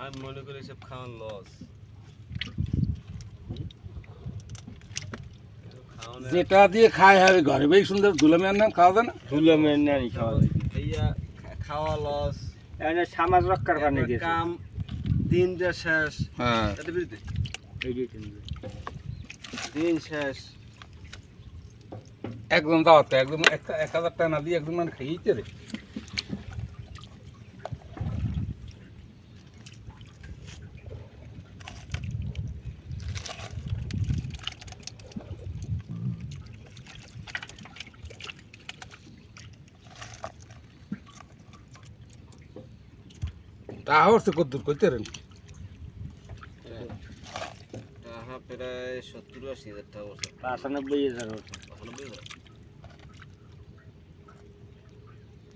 আমি মনে করি সব খাওয়ান লস। যেটা দিয়ে খায় হবে ঘরে বেশ সুন্দর দুলামের নাম খাওয়া যায় না? দুলামের নানি খাওয়া যায় ভাইয়া খাওয়া লস, এনে সমাজ রক্ষার কারণে গেছে কাম দিনটা শেষ। হ্যাঁ এটা বিরুদ্ধে এই যে কিনবে দিন শেষ। একদম দাওয়াত খায়, একদম 1000 টাকা না দিয়ে একদম মানে খাইয়েছে রে। তা হচ্ছে কদ্দুর করতে রেন টাকা প্রায় 70-80 হাজার টাকা বছর। 95,000 এখনো বের হয়।